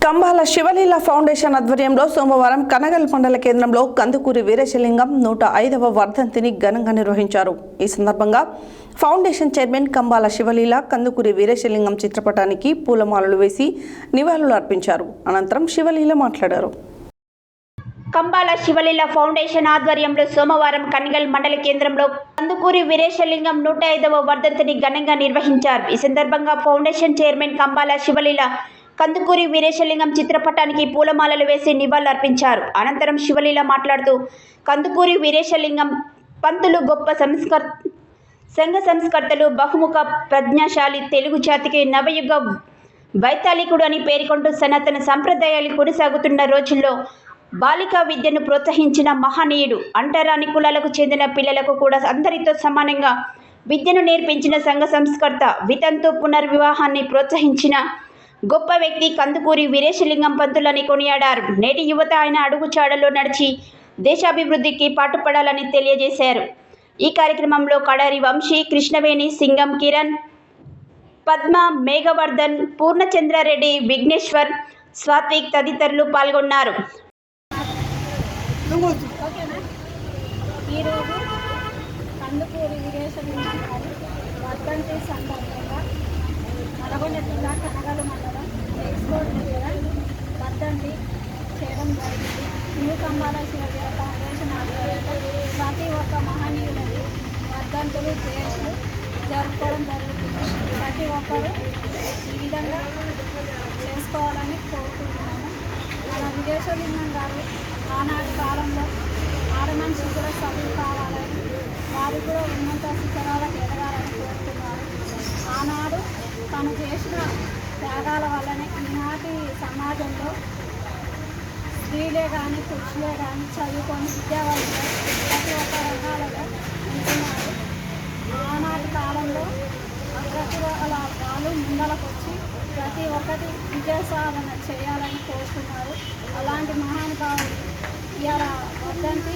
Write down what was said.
కంబాల శివలీల foundation ఆధ్వర్యంలో సోమవారం కనగల్ మండల కేంద్రంలో కందుకూరి వీరేశలింగం 105వ వర్ధంతిని ఘనంగా నిర్వహించారు. ఈ సందర్భంగా ఫౌండేషన్ చైర్మన్ కంబాల శివలీల కందుకూరి వీరేశలింగం చిత్రపటానికి పూలమాలలు వేసి నివాళులు అర్పించారు. అనంతరం శివలీల మాట్లాడారు. కంబాల శివలీల ఫౌండేషన్ ఆధ్వర్యంలో సోమవారం కనగల్ మండల కేంద్రంలో కందుకూరి వీరేశలింగం 105వ వర్ధంతిని ఘనంగా నిర్వహించారు. ఈ సందర్భంగా ఫౌండేషన్ చైర్మన్ కంబాల శివలీల కందుకూరి వీరేశలింగం చిత్రపటానికి పూలమాలలు వేసి నివాళులర్పించారు. అనంతరం శివలీల మాట్లాడుతూ కందుకూరి వీరేశలింగం పంతులు గొప్ప సంఘ సంస్కర్తలు, బహుముఖ ప్రజ్ఞాశాలి, తెలుగు జాతికి నవయుగ వైతాళికుడు అని పేర్కొంటూ సనాతన సంప్రదాయాలు కొనసాగుతున్న రోజుల్లో బాలికా విద్యను ప్రోత్సహించిన మహనీయుడు. అంటరాని కులాలకు చెందిన పిల్లలకు కూడా అందరితో సమానంగా విద్యను నేర్పించిన సంఘ సంస్కర్త, వితంతు పునర్వివాహాన్ని ప్రోత్సహించిన గొప్ప వ్యక్తి కందుకూరి వీరేశలింగం పంతులని కొనియాడారు. నేటి యువత ఆయన అడుగుచాడలో నడిచి దేశాభివృద్ధికి పాటుపడాలని తెలియజేశారు. ఈ కార్యక్రమంలో కడారి వంశీ, కృష్ణవేణి, సింగం కిరణ్, పద్మ, మేఘవర్ధన్, పూర్ణచంద్రారెడ్డి, విఘ్నేశ్వర్, స్వాత్విక్ తదితరులు పాల్గొన్నారు. ఈరోజు కందుకూరి వీరేశలింగం గారి వర్ధంతి సందర్భంగా నల్గొండ జిల్లా కనగల్ మండలం ఎక్స్పోర్ట్ దగ్గర వర్ధంతి చేయడం జరిగింది. న్యూ కంబాల శివలీల ఫౌండేషన్ ఆధ్వర్యంలో ప్రతి ఒక్క మహనీయులకి వర్ధంతులు జరుపుకోవడం జరుగుతుంది. ప్రతి ఒక్కరు ఈ విధంగా చేసుకోవాలని కోరుకుంటున్నాను. మన వీరేశలింగం గారు ఆనాటి కాలంలో ఆడమనిషి కూడా చదువు కావాలని, వారు కూడా ఉన్నత శిఖరాలకు ఎదగాలని కోరుతున్నారు. ఆనాడు తను చేసిన త్యాగాల వల్లనే ఈనాటి సమాజంలో స్త్రీలే కానీ పురుషులే కానీ చదువుకొని విద్యావంతులు ప్రతి ఒక్క రంగాలలో ఉంటున్నారు. ఆనాటి కాలంలో ప్రతి వాళ్ళు ముందలకు వచ్చి ప్రతి ఒక్కటి విజయ సాధన చేయాలని కోరుతున్నారు. అలాంటి మహానుభావులు ఇవాళ వర్ధంతి